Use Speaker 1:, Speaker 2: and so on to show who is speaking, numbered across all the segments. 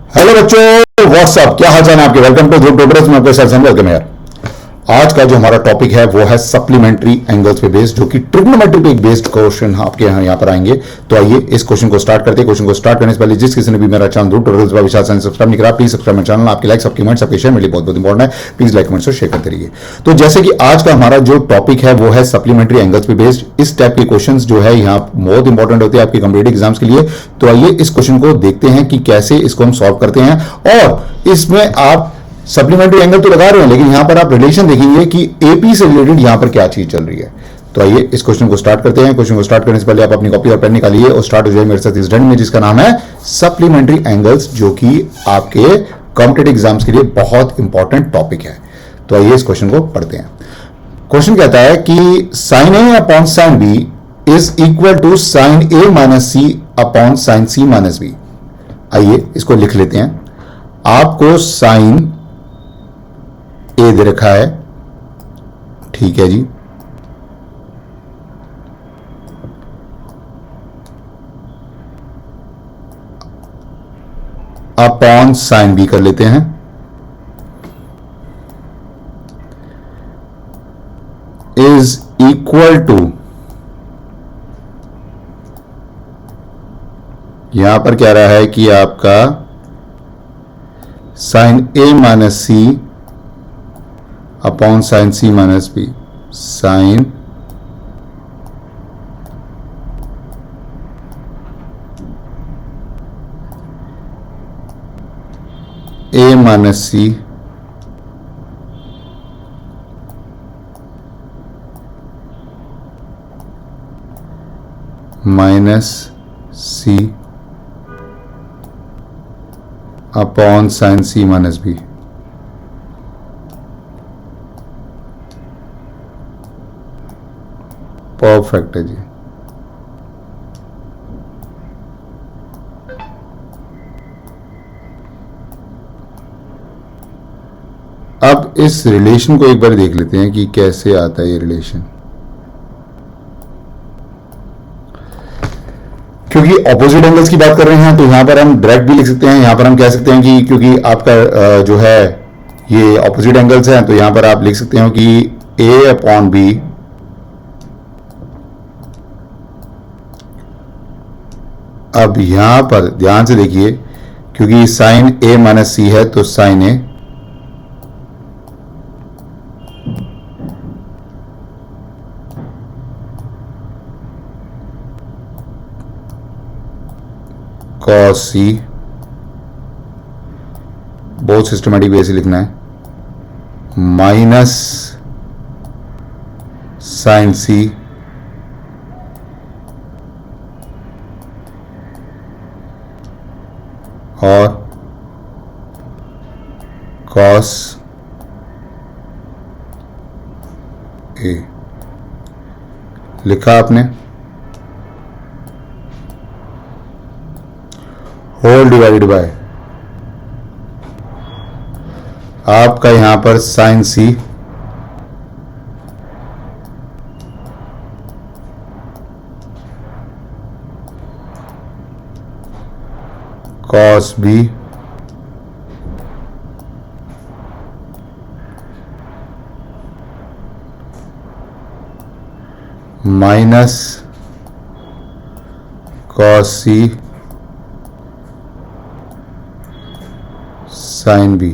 Speaker 1: Hello बच्चों, WhatsApp, क्या हाल चाल है आपके। वेलकम टू ध्रुव ट्यूटर्स में आपके साथ वेलकम यार। आज का जो हमारा टॉपिक है वो है सप्लीमेंट्री एंगल्स पे बेस्ड, जो कि ट्रिग्नोमेट्री पे एक बेस्ड क्वेश्चन आपके यहाँ पर आएंगे। तो आइए इस क्वेश्चन को स्टार्ट करते हैं। क्वेश्चन को स्टार्ट करने से पहले जिस किसी ने भी मेरा चैनल ध्रुव ट्यूटर्स पर विशाल सब्सक्राइब नहीं करा, प्लीज सब्सक्राइब मेरा चैनल। आपके लाइक, आपके कमेंट्स, आपके शेयर मेरे लिए बहुत बहुत इंपॉर्टेंट है। प्लीज लाइक, कमेंट्स और शेयर करते रहिए। तो जैसे कि आज का हमारा जो टॉपिक है वो है सप्लीमेंट्री एंगल्स पे बेस्ड। इस टाइप के क्वेश्चन जो है यहाँ बहुत इंपॉर्टेंट होते हैं आपके कॉम्पिटिटिव एग्जाम्स के लिए। तो आइए इस क्वेश्चन को देखते हैं कि कैसे इसको हम सॉल्व करते हैं। और इसमें आप सप्लीमेंट्री एंगल तो लगा रहे हैं, लेकिन यहां पर आप रिलेशन देखेंगे कि एपी से रिलेटेड यहां पर क्या चीज चल रही है। तो आइए इस क्वेश्चन को स्टार्ट करते हैं। क्वेश्चन को स्टार्ट करने से पहले आप अपनी कॉपी और पेन निकालिए और स्टार्ट हो जाए मेरे साथ इस ढंग में, जिसका नाम है सप्लीमेंट्री एंगल्स, जो कि आपके कॉम्पिटिटिव एग्जाम्स के लिए बहुत इंपॉर्टेंट टॉपिक है। तो आइए इस क्वेश्चन को पढ़ते हैं। क्वेश्चन कहता है कि sine A upon sine B is equal to sine A minus C upon sine C minus B. आइए इसको लिख लेते हैं। आपको साइन ए दे रखा है, ठीक है जी। अपॉन साइन बी कर लेते हैं। इज इक्वल टू, यहां पर क्या रहा है कि आपका sign A minus C upon sine C minus B. Sign A minus C minus C upon sine C minus B. Perfect है जी। अब इस रिलेशन को एक बार देख लेते हैं कि कैसे आता है ये रिलेशन। क्योंकि ऑपोजिट एंगल्स की बात कर रहे हैं तो यहां पर हम डायरेक्ट भी लिख सकते हैं। यहां पर हम कह सकते हैं कि क्योंकि आपका जो है ये ऑपोजिट एंगल्स हैं, तो यहां पर आप लिख सकते हो कि ए अपॉन बी अब यहां पर ध्यान से देखिए, क्योंकि साइन ए माइनस सी है तो साइन ए कॉस सी, बहुत सिस्टमैटिक वे से लिखना है, माइनस साइन सी और कॉस ए। लिखा आपने, होल डिवाइडेड बाय आपका यहां पर साइन सी कॉस बी माइनस कॉस सी साइन बी।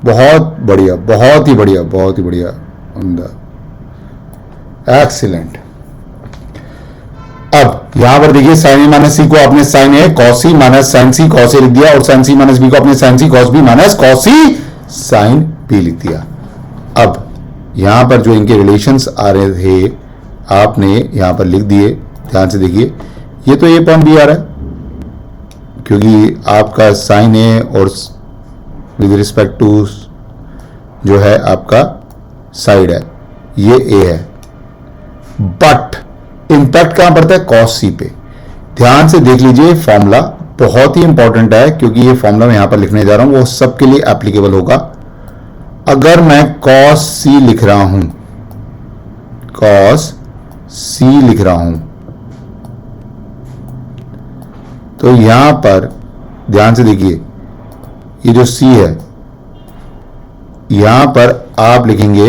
Speaker 1: बहुत बढ़िया, बहुत ही बढ़िया, बहुत ही बढ़िया, उम्दा, एक्सीलेंट। अब यहां पर देखिए साइन ए माइनस सी को आपने sign A cos C minus sign C cos A लिख दिया, और साइन सी माइनस बी को आपने साइन सी कॉस बी माइनस कॉस सी साइन बी लिख दिया। अब यहां पर जो इनके रिलेशंस आ रहे थे आपने यहां पर लिख दिए। ध्यान से देखिए, ये तो ए अपॉन बी आ रहा है, क्योंकि आपका साइन ए और विद रिस्पेक्ट टू जो है आपका साइड है, ये ए है, बट इंपैक्ट कहां पड़ता है, कॉस सी पे। ध्यान से देख लीजिए, फॉर्मूला बहुत ही इंपॉर्टेंट है, क्योंकि ये फॉर्मूला मैं यहां पर लिखने जा रहा हूं वो सबके लिए एप्लीकेबल होगा। अगर मैं कॉस सी लिख रहा हूं, कॉस सी लिख रहा हूं, तो यहां पर ध्यान से देखिए, ये जो सी है, यहां पर आप लिखेंगे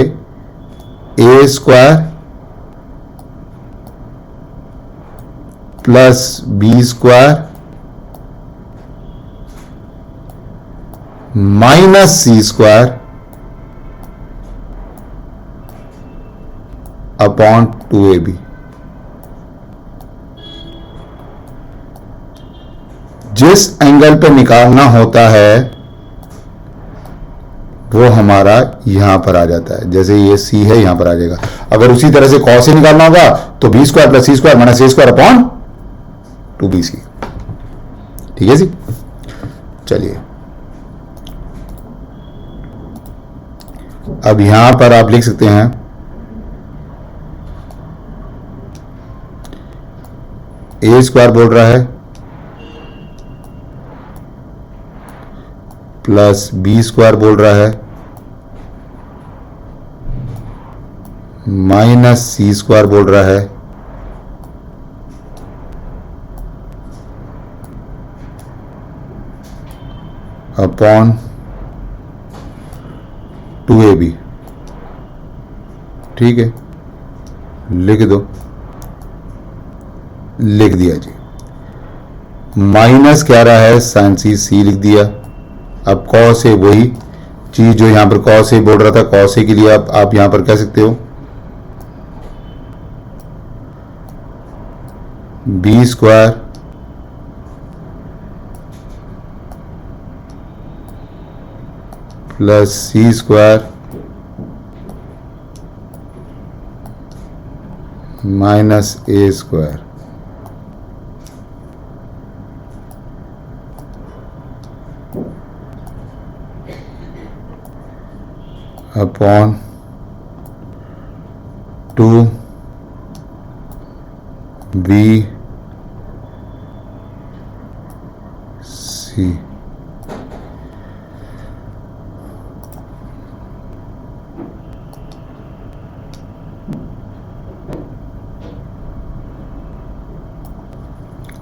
Speaker 1: A square plus B square minus C square upon 2ab। जिस एंगल पे निकालना होता है वो हमारा यहां पर आ जाता है। जैसे ये सी है, यहां पर आ जाएगा। अगर उसी तरह से कॉस से निकालना होगा तो B square plus C square minus A square upon 2bc। ठीक है जी, चलिए अब यहां पर आप लिख सकते हैं ए स्क्वायर बोल रहा है प्लस बी स्क्वायर बोल रहा है माइनस सी स्क्वायर बोल रहा है अपॉन 2ab। ठीक है, लिख दो, लिख दिया जी। माइनस कह रहा है साइन सी लिख दिया। अब कॉस ए, वही चीज जो यहां पर कॉस ए बोल रहा था, कॉस ए के लिए आप यहां पर कह सकते हो B square plus C square minus A square upon 2bc।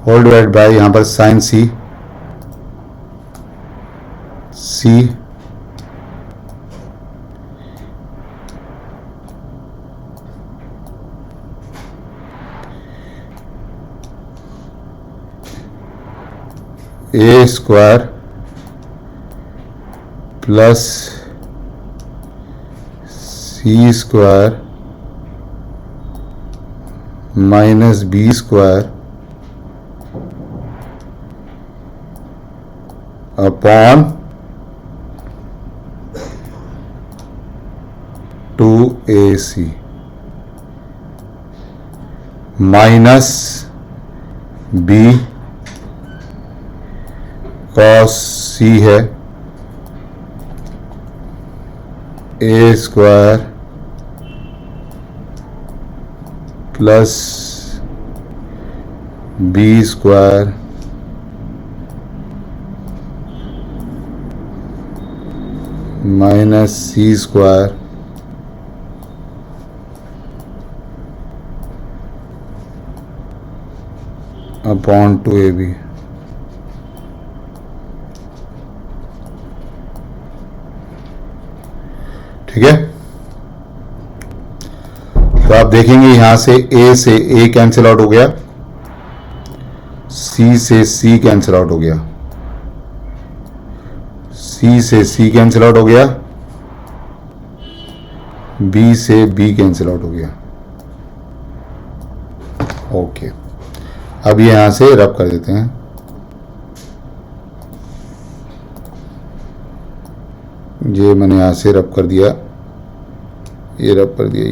Speaker 1: Whole divide by यहां पर sine C A square plus C square minus B square upon 2ac minus B cos C है A square plus B square minus C square upon 2ab। ठीक है, तो आप देखेंगे यहां से ए कैंसिल आउट हो गया, सी से सी कैंसिल आउट हो गया, सी से सी कैंसिल आउट हो गया, बी से बी कैंसिल आउट हो गया। ओके, अब यहां से रब कर देते हैं। ये मैंने यहां से रब कर दिया, ये रब कर दिया,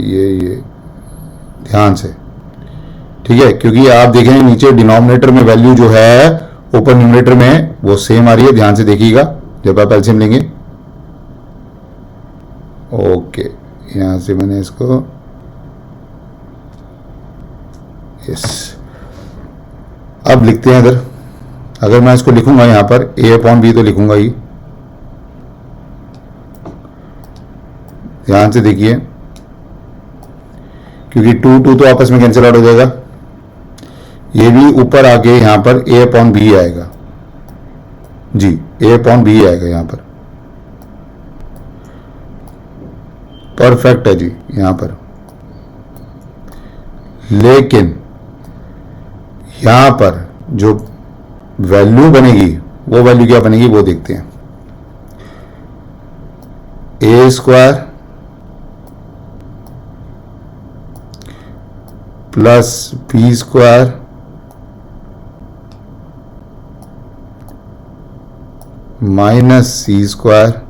Speaker 1: ये ध्यान से। ठीक है, क्योंकि आप देखेंगे नीचे डिनोमिनेटर में वैल्यू जो है ऊपर न्यूमरेटर में वो सेम आ रही है। ध्यान से देखिएगा जब आप एलसीएम लेंगे। ओके, यहां से मैंने इसको यस, अब लिखते हैं इधर। अगर मैं इसको लिखूंगा यहां पर ए अपॉन बी तो लिखूंगा ही। ध्यान से देखिए, क्योंकि 2 तो आपस में कैंसिल आउट हो जाएगा। ये भी ऊपर आके यहां पर ए अपॉन बी आएगा जी, ए अपॉन बी आएगा यहां पर। परफेक्ट है जी यहां पर। लेकिन यहां पर जो वैल्यू बनेगी वो वैल्यू क्या बनेगी वो देखते हैं। A square plus B square minus C square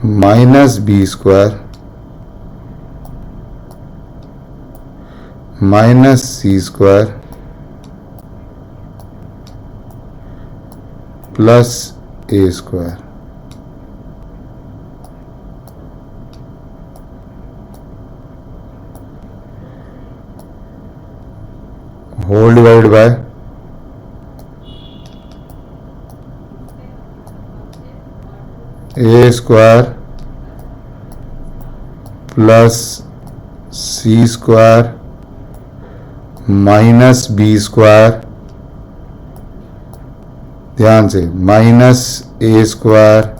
Speaker 1: minus B square minus C square plus A square whole divide by A square plus C square minus B square, ध्यान से, minus A square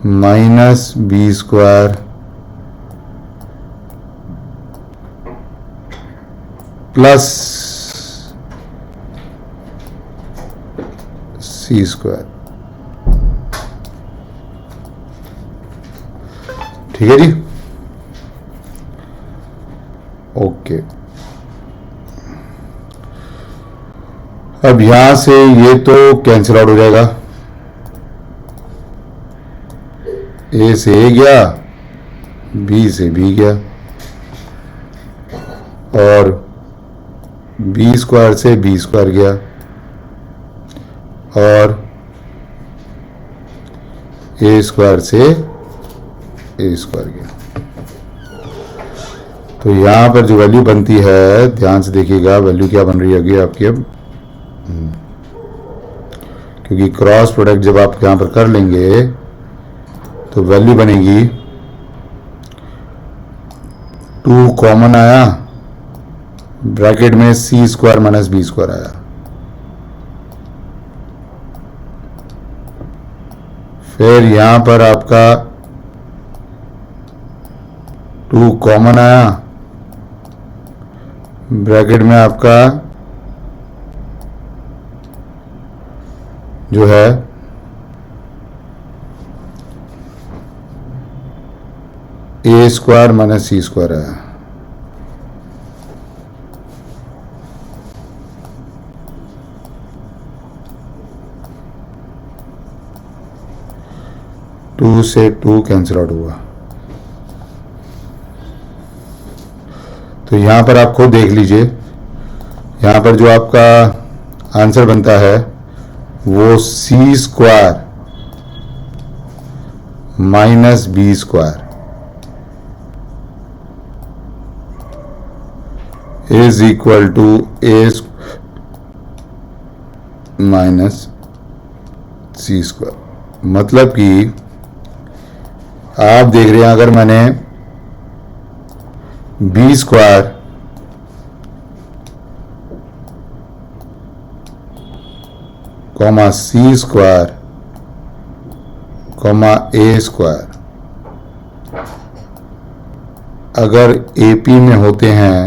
Speaker 1: minus B square plus C square. ठीक है जी, okay. अब यहां से ये तो cancel out हो जाएगा, ए से ए गया, बी से बी गया, और बी स्क्वायर से बी स्क्वायर गया, और ए स्क्वायर से ए स्क्वायर गया। तो यहां पर जो वैल्यू बनती है, ध्यान से देखिएगा, वैल्यू क्या बन रही है आपकी अब, क्योंकि क्रॉस प्रोडक्ट जब आप यहां पर कर लेंगे तो वैल्यू बनेगी 2 कॉमन आया, ब्रैकेट में सी स्क्वायर माइनस बी स्क्वायर आया, फिर यहां पर आपका 2 कॉमन आया, ब्रैकेट में आपका जो है A square minus C square है। टू से 2 कैंसिल आउट हुआ। तो यहां पर आप खुद देख लीजिए, यहां पर जो आपका आंसर बनता है वो C square minus B square is equal to A minus C square. मतलब कि आप देख रहे हैं, अगर मैंने B square comma C square comma A square अगर एपी में होते हैं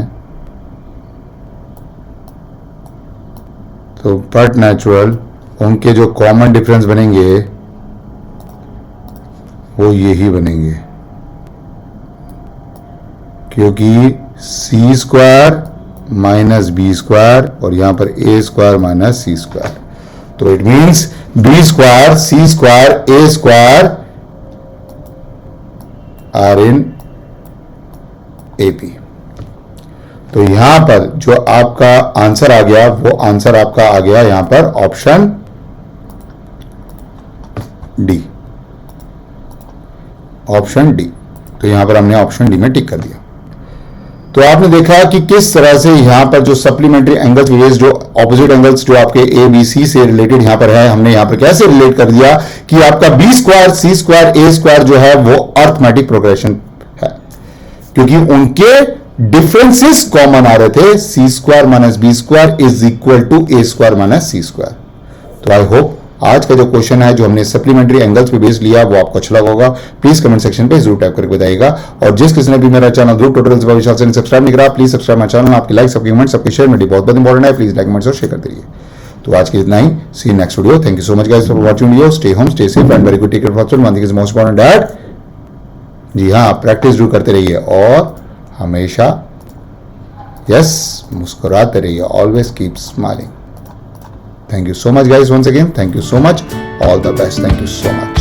Speaker 1: तो बट नेचुरल उनके जो कॉमन डिफरेंस बनेंगे वो यही बनेंगे, क्योंकि C square minus B square और यहां पर A square minus C square. तो it means B square C square A square are in AP. तो यहां पर जो आपका आंसर आ गया वो आंसर आपका आ गया यहां पर ऑप्शन डी, ऑप्शन डी। तो यहां पर हमने ऑप्शन डी में टिक कर दिया। तो आपने देखा कि किस तरह से यहां पर जो सप्लीमेंट्री एंगल्स वेरिएस, जो ऑपोजिट एंगल्स जो आपके ए बी सी से रिलेटेड यहां पर है, हमने यहां पर कैसे रिलेट कर दिया कि आपका B square C square A square जो है वो अर्थमेटिक प्रोग्रेशन है, क्योंकि उनके डिफरेंसेस कॉमन आ रहे थे, C square minus B square is equal to A square minus C square. तो आई होप आज का जो क्वेश्चन है जो हमने सप्लीमेंट्री एंगल्स पे बेस्ड लिया वो आपको अच्छा लगा होगा। प्लीज कमेंट सेक्शन पे जरूर टाइप करके बताइएगा। और जिस किसी ने भी मेरा channel Dhruv tutorials by Vishal से सब्सक्राइब नहीं करा, प्लीज सब्सक्राइब माय चैनल। आपकी लाइक, आपके कमेंट्स, आपके शेयर मेरी बहुत बहुत इंपॉर्टेंट है। प्लीज लाइक, कमेंट्स और शेयर करते रहिए। तो आज के इतना ही, see you next video. Thank you so much guys for watching video. Stay home, stay safe and very good, take care for one thing is most important that, जी हाँ, प्रैक्टिस जरूर करते रहिए और हमेशा मुस्कुराते रहिए। Always keep smiling. Thank you so much guys once again. Thank you so much. All the best. Thank you so much.